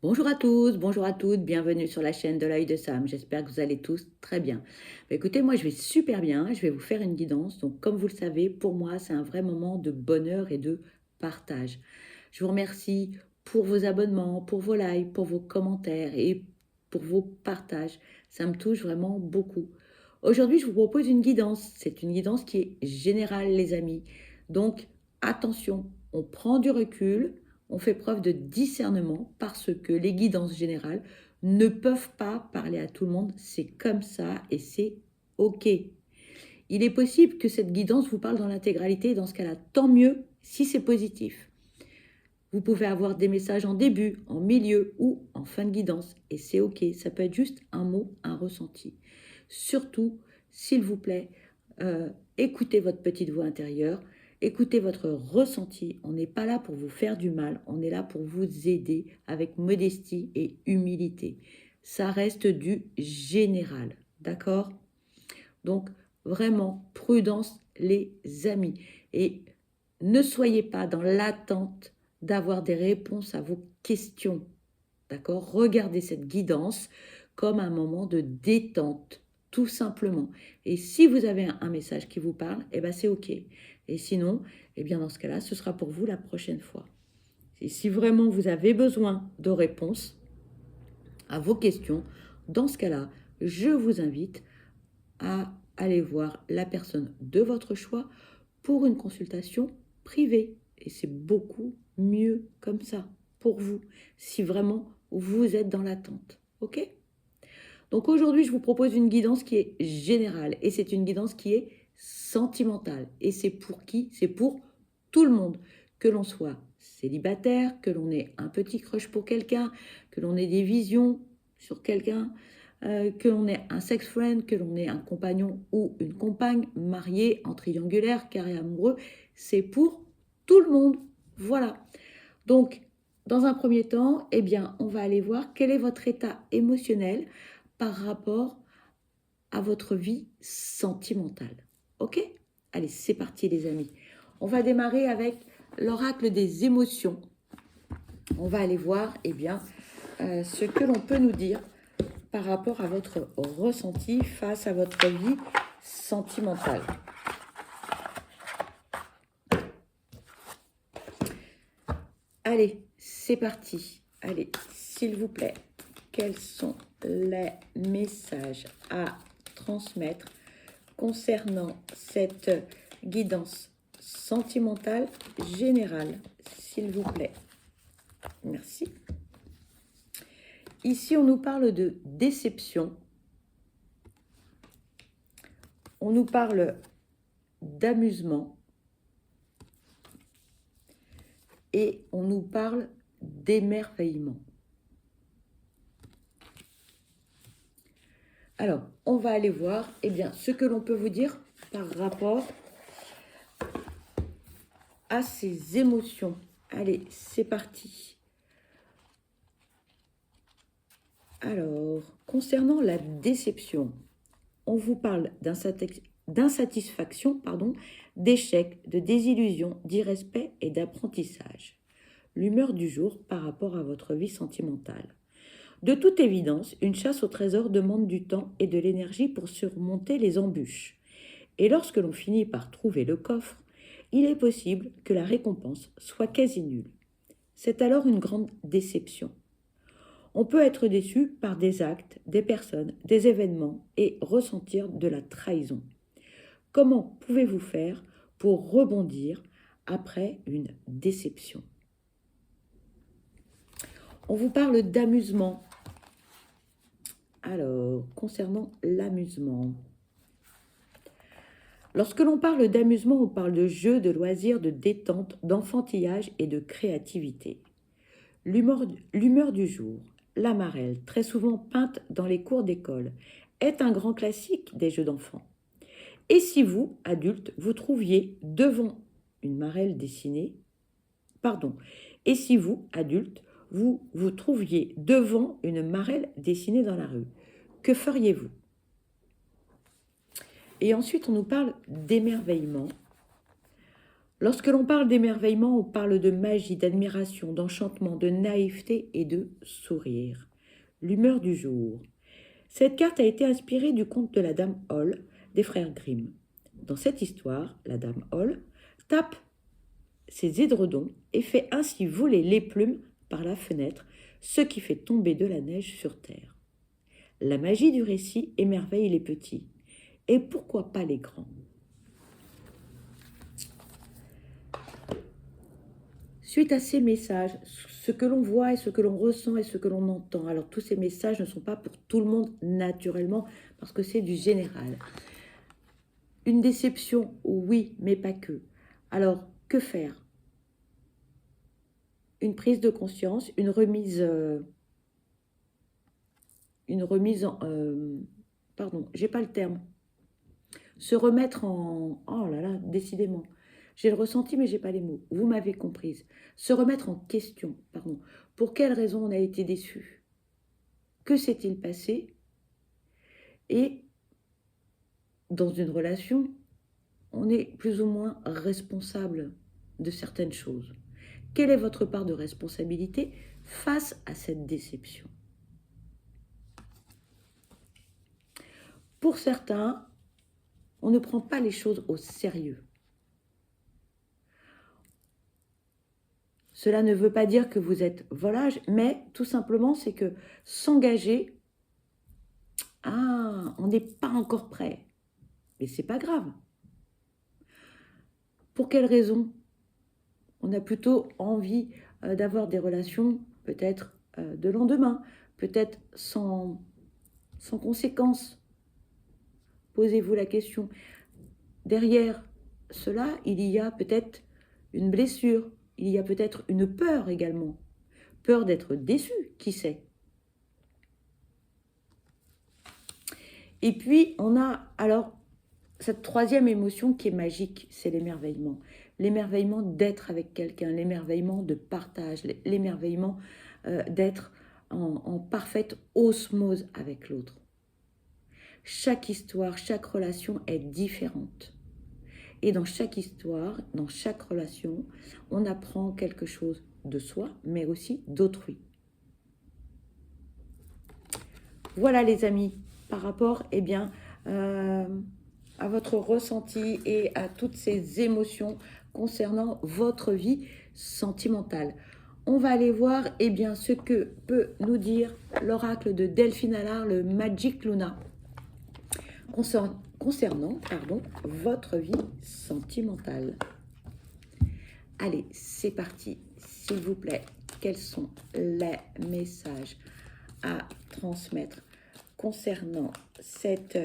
Bonjour à tous, bonjour à toutes, bienvenue sur la chaîne de l'œil de Sam. J'espère que vous allez tous très bien. Écoutez, moi je vais super bien, je vais vous faire une guidance. Donc comme vous le savez, pour moi c'est un vrai moment de bonheur et de partage. Je vous remercie pour vos abonnements, pour vos likes, pour vos commentaires et pour vos partages. Ça me touche vraiment beaucoup. Aujourd'hui je vous propose une guidance. C'est une guidance qui est générale les amis. Donc attention, on prend du recul. On fait preuve de discernement parce que les guidances générales ne peuvent pas parler à tout le monde. C'est comme ça et c'est OK. Il est possible que cette guidance vous parle dans l'intégralité. Dans ce cas-là, tant mieux si c'est positif. Vous pouvez avoir des messages en début, en milieu ou en fin de guidance. Et c'est OK. Ça peut être juste un mot, un ressenti. Surtout, s'il vous plaît, écoutez votre petite voix intérieure. Écoutez votre ressenti. On n'est pas là pour vous faire du mal. On est là pour vous aider avec modestie et humilité. Ça reste du général. D'accord? Donc, vraiment, prudence, les amis. Et ne soyez pas dans l'attente d'avoir des réponses à vos questions. D'accord? Regardez cette guidance comme un moment de détente, tout simplement. Et si vous avez un message qui vous parle, eh ben c'est OK. Et sinon, eh bien dans ce cas-là, ce sera pour vous la prochaine fois. Et si vraiment vous avez besoin de réponses à vos questions, dans ce cas-là, je vous invite à aller voir la personne de votre choix pour une consultation privée. Et c'est beaucoup mieux comme ça pour vous, si vraiment vous êtes dans l'attente. OK? Donc aujourd'hui, je vous propose une guidance qui est générale et c'est une guidance qui est sentimentale. Et c'est pour qui? C'est pour tout le monde. Que l'on soit célibataire, que l'on ait un petit crush pour quelqu'un, que l'on ait des visions sur quelqu'un, que l'on ait un sex friend, que l'on ait un compagnon ou une compagne mariée en triangulaire, carré amoureux. C'est pour tout le monde. Voilà. Donc, dans un premier temps, eh bien, on va aller voir quel est votre état émotionnel par rapport à votre vie sentimentale. OK? Allez, c'est parti les amis. On va démarrer avec l'oracle des émotions. On va aller voir eh bien, ce que l'on peut nous dire par rapport à votre ressenti face à votre vie sentimentale. Allez, c'est parti. Allez, s'il vous plaît, quels sont les messages à transmettre concernant cette guidance sentimentale générale, s'il vous plaît? Merci. Ici, on nous parle de déception. On nous parle d'amusement. Et on nous parle d'émerveillement. Alors, on va aller voir eh bien, ce que l'on peut vous dire par rapport à ces émotions. Allez, c'est parti. Alors, concernant la déception, on vous parle d'insatisfaction, d'échec, de désillusion, d'irrespect et d'apprentissage. L'humeur du jour par rapport à votre vie sentimentale. De toute évidence, une chasse au trésor demande du temps et de l'énergie pour surmonter les embûches. Et lorsque l'on finit par trouver le coffre, il est possible que la récompense soit quasi nulle. C'est alors une grande déception. On peut être déçu par des actes, des personnes, des événements et ressentir de la trahison. Comment pouvez-vous faire pour rebondir après une déception? On vous parle d'amusement. Alors, concernant l'amusement. Lorsque l'on parle d'amusement, on parle de jeux, de loisirs, de détente, d'enfantillage et de créativité. L'humeur du jour, la marelle, très souvent peinte dans les cours d'école, est un grand classique des jeux d'enfants. Et si vous, adultes, vous trouviez devant une marelle dessinée, et si vous, adultes, vous vous trouviez devant une marelle dessinée dans la rue, que feriez-vous? Et ensuite, on nous parle d'émerveillement. Lorsque l'on parle d'émerveillement, on parle de magie, d'admiration, d'enchantement, de naïveté et de sourire. L'humeur du jour. Cette carte a été inspirée du conte de la Dame Hall des frères Grimm. Dans cette histoire, la Dame Hall tape ses édredons et fait ainsi voler les plumes par la fenêtre, ce qui fait tomber de la neige sur terre. La magie du récit émerveille les petits, et pourquoi pas les grands. Suite à ces messages, ce que l'on voit et ce que l'on ressent et ce que l'on entend, alors tous ces messages ne sont pas pour tout le monde naturellement, parce que c'est du général. Une déception, oui, mais pas que. Alors, que faire? Une prise de conscience, une remise en... pardon, j'ai pas le terme. Se remettre en... Oh là là, décidément. J'ai le ressenti, mais j'ai pas les mots. Vous m'avez comprise. Se remettre en question, pardon. Pour quelle raison on a été déçu? Que s'est-il passé? Et dans une relation, on est plus ou moins responsable de certaines choses. Quelle est votre part de responsabilité face à cette déception? Pour certains, on ne prend pas les choses au sérieux. Cela ne veut pas dire que vous êtes volage, mais tout simplement, c'est que s'engager, on n'est pas encore prêt. Mais c'est pas grave. Pour quelle raison? On a plutôt envie d'avoir des relations peut-être de lendemain, peut-être sans conséquences. Posez-vous la question. Derrière cela, il y a peut-être une blessure, il y a peut-être une peur également. Peur d'être déçu, qui sait? Et puis, on a alors cette troisième émotion qui est magique, c'est l'émerveillement. L'émerveillement d'être avec quelqu'un, l'émerveillement de partage, l'émerveillement d'être en parfaite osmose avec l'autre. Chaque histoire, chaque relation est différente. Et dans chaque histoire, dans chaque relation, on apprend quelque chose de soi, mais aussi d'autrui. Voilà les amis, par rapport à votre ressenti et à toutes ces émotions concernant votre vie sentimentale. On va aller voir ce que peut nous dire l'oracle de Delphine Allard, le Magic Luna, concernant votre vie sentimentale. Allez, c'est parti. S'il vous plaît, quels sont les messages à transmettre concernant cette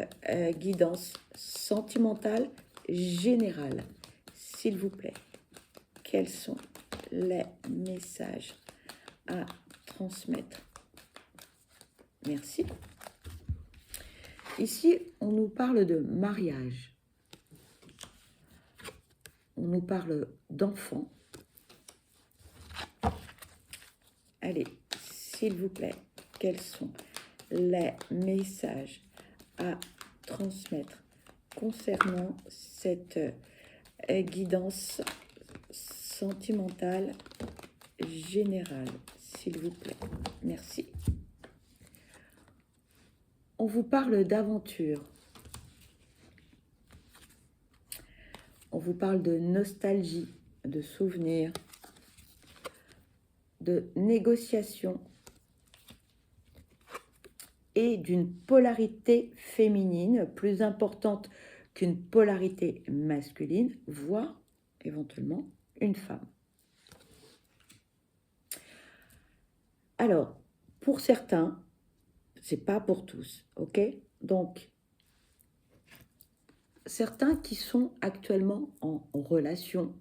guidance sentimentale générale? S'il vous plaît, quels sont les messages à transmettre? Merci. Ici, on nous parle de mariage. On nous parle d'enfants. Allez, s'il vous plaît, quels sont les messages à transmettre concernant cette guidance sentimentale générale, s'il vous plaît? Merci. On vous parle d'aventure. On vous parle de nostalgie, de souvenirs, de négociation et d'une polarité féminine plus importante qu'une polarité masculine, voire éventuellement une femme. Alors, pour certains, c'est pas pour tous, ok? Donc, certains qui sont actuellement en relation,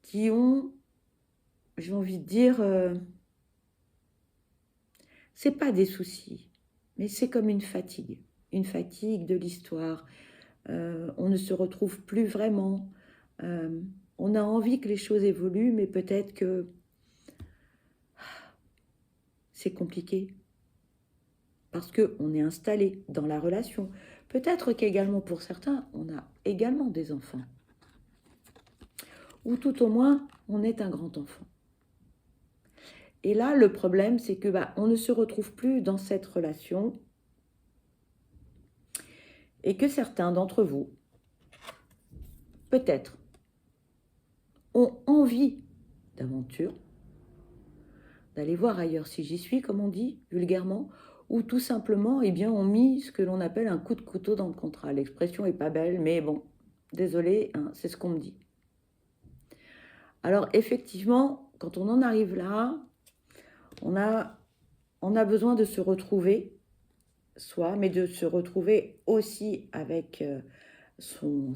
qui ont, j'ai envie de dire, c'est pas des soucis, mais c'est comme une fatigue de l'histoire. On ne se retrouve plus vraiment. On a envie que les choses évoluent, mais peut-être que c'est compliqué parce qu'on est installé dans la relation. Peut-être qu'également pour certains, on a également des enfants. Ou tout au moins, on est un grand enfant. Et là, le problème, c'est que on ne se retrouve plus dans cette relation et que certains d'entre vous, peut-être, ont envie d'aventure, d'aller voir ailleurs si j'y suis, comme on dit vulgairement, ou tout simplement, eh bien, ont mis ce que l'on appelle un coup de couteau dans le contrat. L'expression n'est pas belle, mais bon, désolé, hein, c'est ce qu'on me dit. Alors, effectivement, quand on en arrive là, on a besoin de se retrouver, soi, mais de se retrouver aussi avec son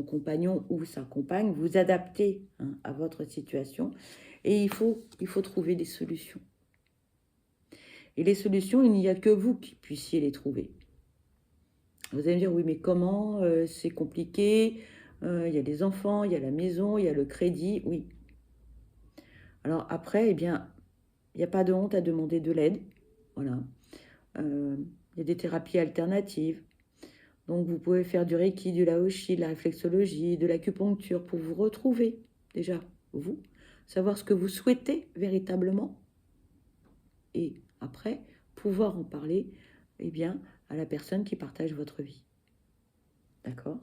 compagnon ou sa compagne, vous adapter à votre situation, et il faut trouver des solutions. Et les solutions, il n'y a que vous qui puissiez les trouver. Vous allez me dire, oui, mais comment? C'est compliqué, il y a les enfants, il y a la maison, il y a le crédit, oui. Alors après, eh bien, il n'y a pas de honte à demander de l'aide, voilà. Il y a des thérapies alternatives. Donc, vous pouvez faire du Reiki, du Laoshi, de la réflexologie, de l'acupuncture pour vous retrouver, déjà, vous, savoir ce que vous souhaitez véritablement. Et après, pouvoir en parler, eh bien, à la personne qui partage votre vie. D'accord?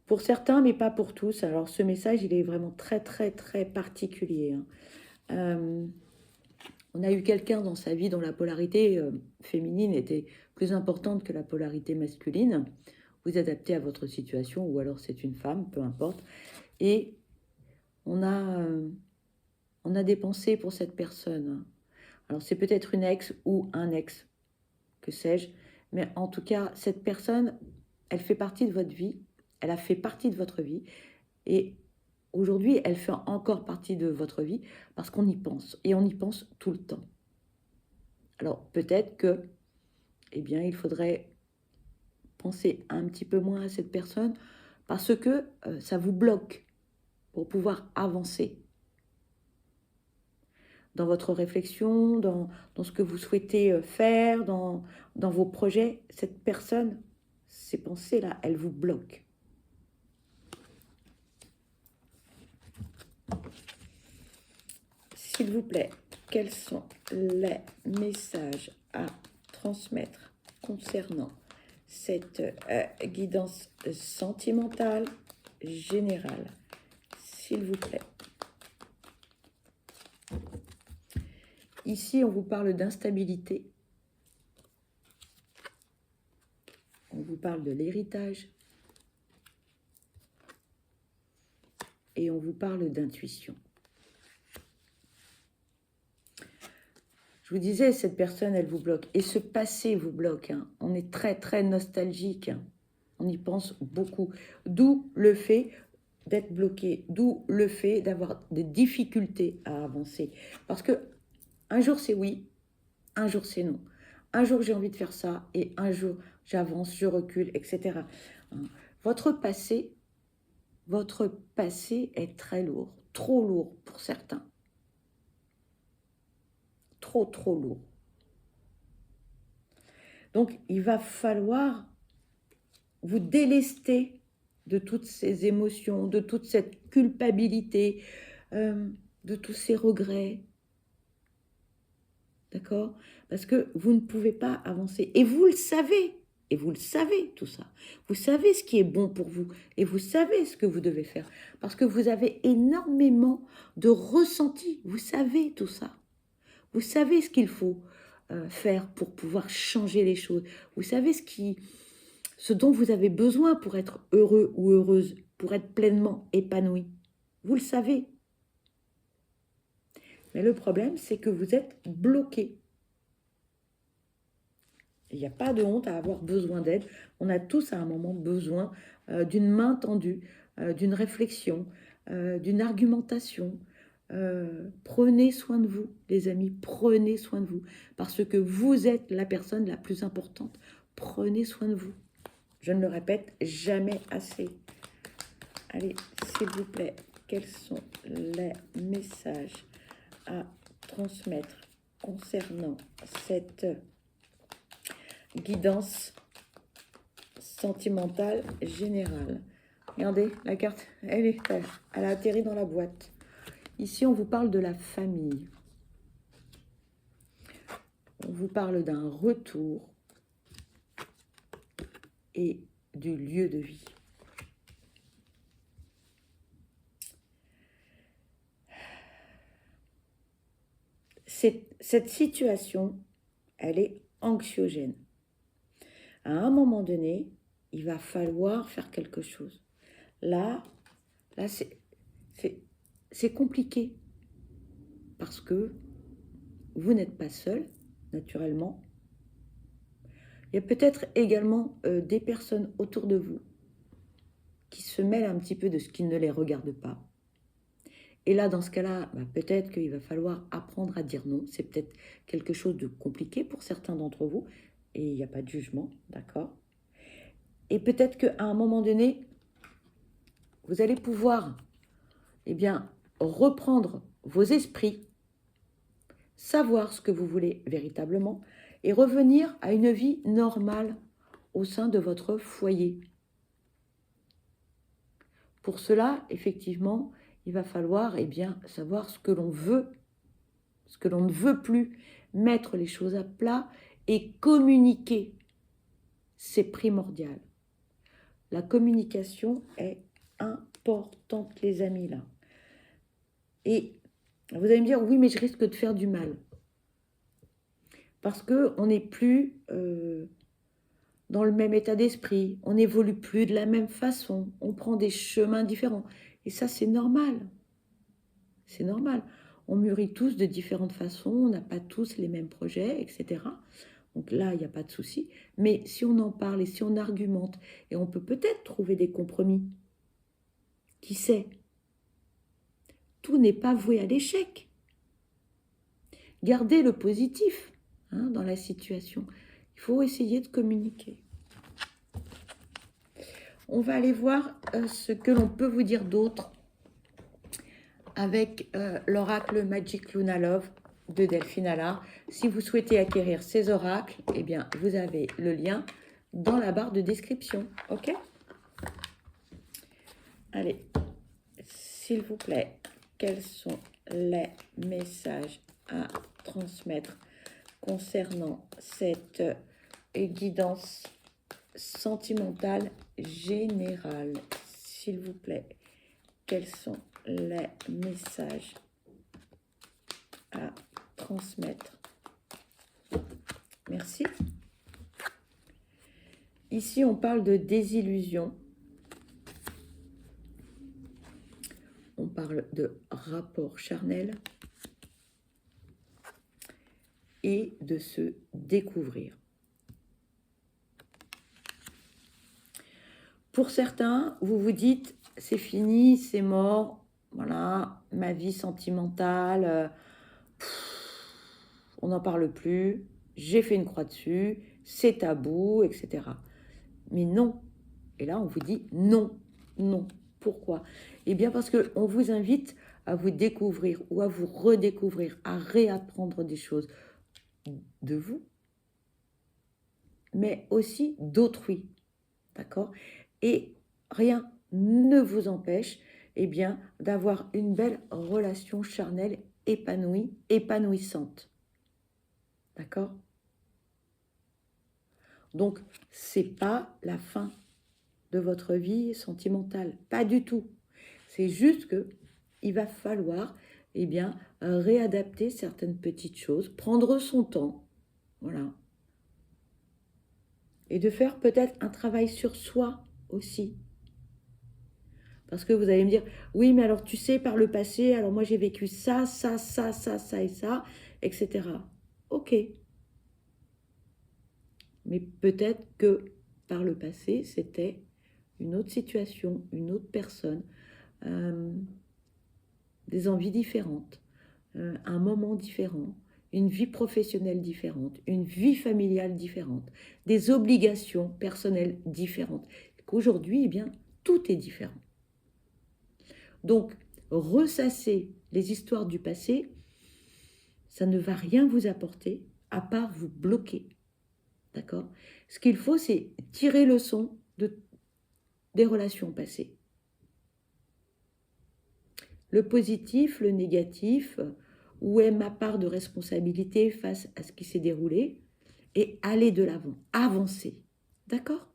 Pour certains, mais pas pour tous. Alors, ce message, il est vraiment très, très, très particulier. On a eu quelqu'un dans sa vie dont la polarité féminine était plus importante que la polarité masculine. Vous adaptez à votre situation, ou alors c'est une femme, peu importe. Et on a dépensé pour cette personne. Alors c'est peut-être une ex ou un ex, que sais-je. Mais en tout cas, cette personne, elle fait partie de votre vie. Elle a fait partie de votre vie. Et aujourd'hui, elle fait encore partie de votre vie parce qu'on y pense. Et on y pense tout le temps. Alors peut-être que, eh bien, il faudrait penser un petit peu moins à cette personne parce que ça vous bloque pour pouvoir avancer dans votre réflexion, dans ce que vous souhaitez faire, dans vos projets. Cette personne, ces pensées-là, elles vous bloquent. S'il vous plaît, quels sont les messages à transmettre concernant cette guidance sentimentale générale, s'il vous plaît? Ici, on vous parle d'instabilité. On vous parle de l'héritage. Et on vous parle d'intuition. Je vous disais, cette personne, elle vous bloque. Et ce passé vous bloque. On est très, très nostalgique. On y pense beaucoup. D'où le fait d'être bloqué. D'où le fait d'avoir des difficultés à avancer. Parce que un jour, c'est oui. Un jour, c'est non. Un jour, j'ai envie de faire ça. Et un jour, j'avance, je recule, etc. Votre passé est très lourd. Trop lourd pour certains. Trop, trop lourd. Donc, il va falloir vous délester de toutes ces émotions, de toute cette culpabilité, de tous ces regrets. D'accord? Parce que vous ne pouvez pas avancer. Et vous le savez. Et vous le savez, tout ça. Vous savez ce qui est bon pour vous. Et vous savez ce que vous devez faire. Parce que vous avez énormément de ressentis. Vous savez tout ça. Vous savez ce qu'il faut faire pour pouvoir changer les choses. Vous savez ce dont vous avez besoin pour être heureux ou heureuse, pour être pleinement épanoui. Vous le savez. Mais le problème, c'est que vous êtes bloqué. Il n'y a pas de honte à avoir besoin d'aide. On a tous à un moment besoin d'une main tendue, d'une réflexion, d'une argumentation. Prenez soin de vous, les amis, prenez soin de vous. Parce que vous êtes la personne la plus importante. Prenez soin de vous. Je ne le répète jamais assez. Allez, s'il vous plaît, quels sont les messages à transmettre concernant cette guidance sentimentale générale. Regardez, la carte, elle a atterri dans la boîte. Ici, on vous parle de la famille. On vous parle d'un retour et du lieu de vie. Cette situation, elle est anxiogène. À un moment donné, il va falloir faire quelque chose. Là c'est compliqué parce que vous n'êtes pas seul, naturellement. Il y a peut-être également des personnes autour de vous qui se mêlent un petit peu de ce qui ne les regarde pas. Et là, dans ce cas-là, peut-être qu'il va falloir apprendre à dire non. C'est peut-être quelque chose de compliqué pour certains d'entre vous. Et il n'y a pas de jugement, d'accord? Et peut-être qu'à un moment donné, vous allez pouvoir reprendre vos esprits, savoir ce que vous voulez véritablement et revenir à une vie normale au sein de votre foyer. Pour cela, effectivement, il va falloir savoir ce que l'on veut, ce que l'on ne veut plus, mettre les choses à plat et communiquer. C'est primordial. La communication est importante, les amis, là. Et vous allez me dire, oui, mais je risque de faire du mal. Parce qu'on n'est plus dans le même état d'esprit, on n'évolue plus de la même façon, on prend des chemins différents. Et ça, c'est normal. C'est normal. On mûrit tous de différentes façons, on n'a pas tous les mêmes projets, etc. Donc là, il n'y a pas de souci. Mais si on en parle et si on argumente, et on peut peut-être trouver des compromis, qui sait? Tout n'est pas voué à l'échec. Gardez le positif dans la situation. Il faut essayer de communiquer. On va aller voir ce que l'on peut vous dire d'autre avec l'oracle Magic Luna Love de Delphine Allard. Si vous souhaitez acquérir ces oracles, vous avez le lien dans la barre de description. Ok? Allez, s'il vous plaît, quels sont les messages à transmettre concernant cette guidance sentimentale générale? S'il vous plaît, quels sont les messages à transmettre? Merci. Ici, on parle de désillusion. On parle de rapport charnel et de se découvrir. Pour certains, vous vous dites, c'est fini, c'est mort, voilà, ma vie sentimentale, on n'en parle plus, j'ai fait une croix dessus, c'est tabou, etc. Mais non. Et là, on vous dit non, non. Pourquoi? Eh bien, parce qu'on vous invite à vous découvrir ou à vous redécouvrir, à réapprendre des choses de vous, mais aussi d'autrui. D'accord? Et rien ne vous empêche d'avoir une belle relation charnelle épanouie, épanouissante. D'accord? Donc, c'est pas la fin de votre vie sentimentale, pas du tout. C'est juste que il va falloir réadapter certaines petites choses, prendre son temps, voilà. Et de faire peut-être un travail sur soi aussi. Parce que vous allez me dire, oui, mais alors tu sais, par le passé, alors moi j'ai vécu ça, ça, ça, ça, ça et ça, etc. Ok. Mais peut-être que par le passé, c'était une autre situation, une autre personne, des envies différentes, un moment différent, une vie professionnelle différente, une vie familiale différente, des obligations personnelles différentes. Qu'aujourd'hui, tout est différent. Donc, ressasser les histoires du passé, ça ne va rien vous apporter à part vous bloquer. D'accord? Ce qu'il faut, c'est tirer leçon des relations passées. Le positif, le négatif, où est ma part de responsabilité face à ce qui s'est déroulé, et aller de l'avant, avancer. D'accord?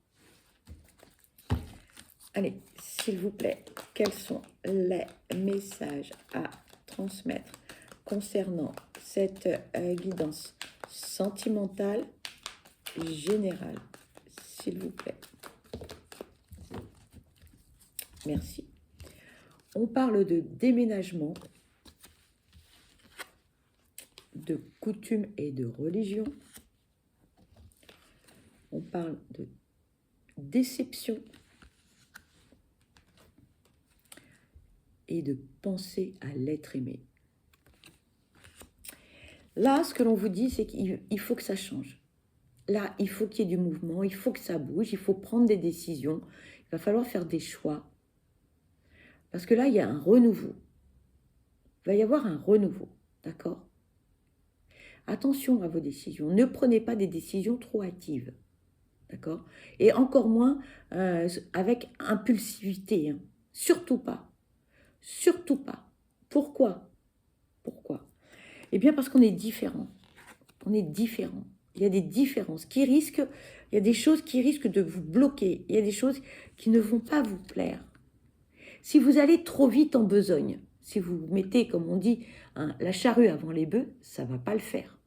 Allez, s'il vous plaît, quels sont les messages à transmettre concernant cette guidance sentimentale générale, s'il vous plaît? Merci. On parle de déménagement, de coutumes et de religion. On parle de déception et de penser à l'être aimé. Là, ce que l'on vous dit, c'est qu'il faut que ça change. Là, il faut qu'il y ait du mouvement, il faut que ça bouge, il faut prendre des décisions, il va falloir faire des choix. Parce que là, il y a un renouveau. Il va y avoir un renouveau, d'accord? Attention à vos décisions. Ne prenez pas des décisions trop hâtives, d'accord? Et encore moins avec impulsivité, hein. Surtout pas. Surtout pas. Pourquoi? Pourquoi? Eh bien, parce qu'on est différents. On est différents. Il y a des différences qui risquent, il y a des choses qui risquent de vous bloquer. Il y a des choses qui ne vont pas vous plaire. Si vous allez trop vite en besogne, si vous mettez, comme on dit, la charrue avant les bœufs, ça ne va pas le faire.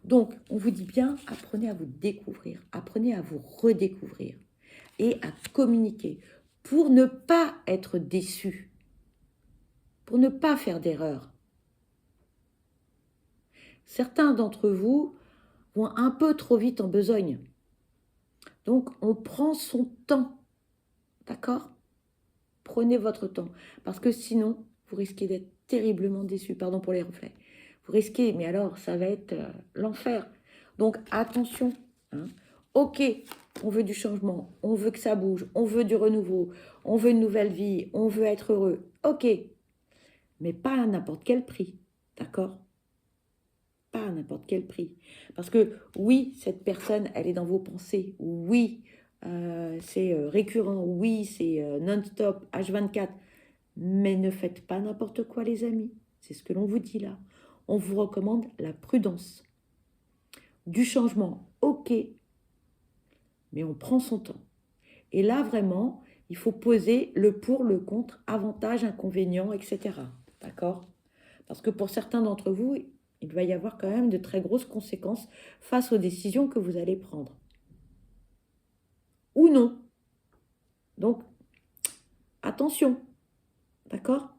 Donc, on vous dit bien, apprenez à vous découvrir, apprenez à vous redécouvrir et à communiquer pour ne pas être déçu, pour ne pas faire d'erreur. Certains d'entre vous vont un peu trop vite en besogne. Donc, on prend son temps, d'accord? Prenez votre temps, parce que sinon, vous risquez d'être terriblement déçu. Pardon pour les reflets. Vous risquez, mais alors, ça va être l'enfer. Donc, attention, hein. Ok, on veut du changement, on veut que ça bouge, on veut du renouveau, on veut une nouvelle vie, on veut être heureux. Ok, mais pas à n'importe quel prix, d'accord? Pas à n'importe quel prix. Parce que oui, cette personne, elle est dans vos pensées. Oui, c'est récurrent. Oui, c'est non-stop, H24. Mais ne faites pas n'importe quoi, les amis. C'est ce que l'on vous dit là. On vous recommande la prudence. Du changement, ok. Mais on prend son temps. Et là, vraiment, il faut poser le pour, le contre, avantages, inconvénients, etc. D'accord? Parce que pour certains d'entre vous, il va y avoir quand même de très grosses conséquences face aux décisions que vous allez prendre. Ou non. Donc, attention. D'accord?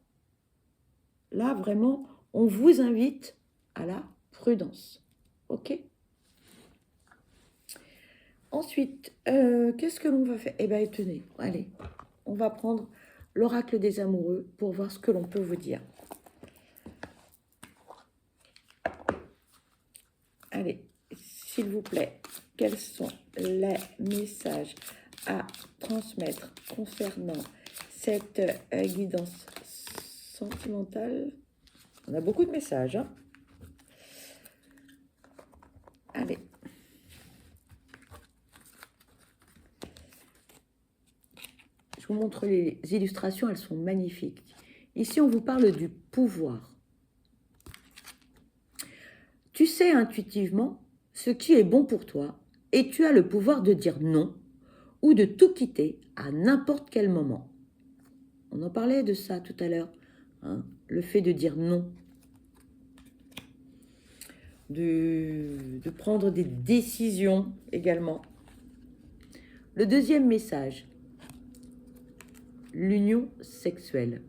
Là, vraiment, on vous invite à la prudence. Ok? Ensuite, qu'est-ce que l'on va faire? Eh bien, tenez, allez, on va prendre l'oracle des amoureux pour voir ce que l'on peut vous dire. Allez, s'il vous plaît, quels sont les messages à transmettre concernant cette guidance sentimentale? On a beaucoup de messages, hein? Allez. Je vous montre les illustrations, elles sont magnifiques. Ici, on vous parle du pouvoir. Tu sais intuitivement ce qui est bon pour toi et tu as le pouvoir de dire non ou de tout quitter à n'importe quel moment. On en parlait de ça tout à l'heure, hein, le fait de dire non, de prendre des décisions également. Le deuxième message, l'union sexuelle.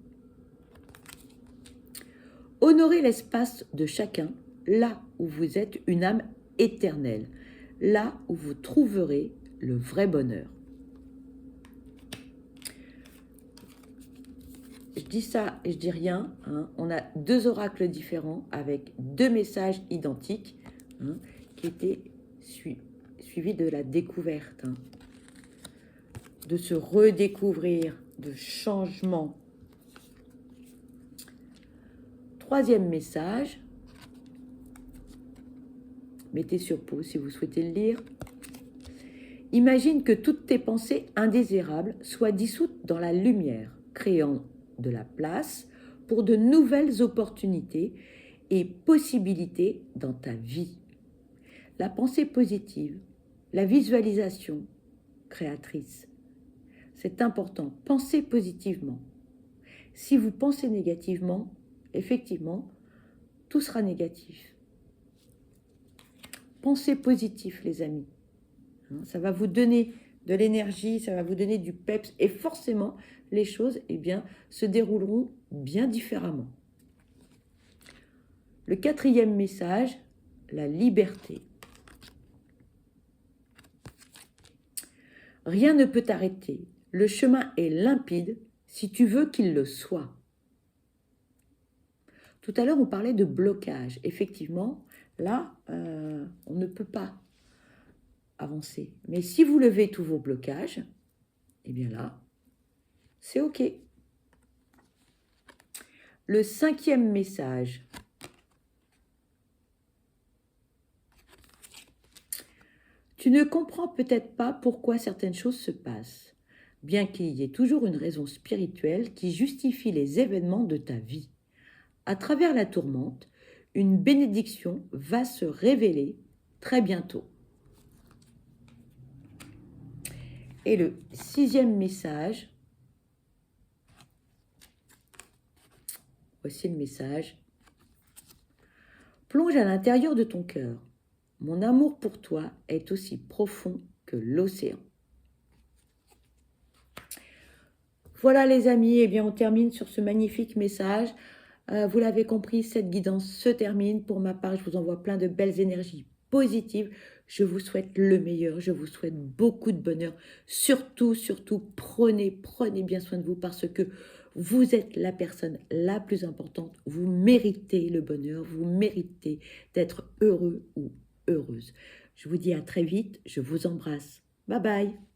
Honorez l'espace de chacun, là où vous êtes une âme éternelle, là où vous trouverez le vrai bonheur. Je dis ça et je dis rien, hein. On a deux oracles différents avec deux messages identiques, hein, qui étaient suivis de la découverte, hein, de se redécouvrir, de changement. Troisième message, mettez sur pause si vous souhaitez le lire. Imagine que toutes tes pensées indésirables soient dissoutes dans la lumière, créant de la place pour de nouvelles opportunités et possibilités dans ta vie. La pensée positive, la visualisation créatrice, c'est important. Pensez positivement. Si vous pensez négativement, effectivement, tout sera négatif. Pensez positif, les amis. Ça va vous donner de l'énergie, ça va vous donner du peps et forcément, les choses se dérouleront bien différemment. Le 4e message, la liberté. Rien ne peut t'arrêter. Le chemin est limpide si tu veux qu'il le soit. Tout à l'heure, on parlait de blocage. Effectivement, là, on ne peut pas avancer. Mais si vous levez tous vos blocages, eh bien là, c'est OK. Le 5e message. Tu ne comprends peut-être pas pourquoi certaines choses se passent, bien qu'il y ait toujours une raison spirituelle qui justifie les événements de ta vie. À travers la tourmente, une bénédiction va se révéler très bientôt. Et le 6e message, voici le message. Plonge à l'intérieur de ton cœur. Mon amour pour toi est aussi profond que l'océan. Voilà les amis, eh bien on termine sur ce magnifique message. Vous l'avez compris, cette guidance se termine. Pour ma part, je vous envoie plein de belles énergies positives. Je vous souhaite le meilleur, je vous souhaite beaucoup de bonheur. Surtout, prenez bien soin de vous parce que vous êtes la personne la plus importante. Vous méritez le bonheur, vous méritez d'être heureux ou heureuse. Je vous dis à très vite, je vous embrasse. Bye bye.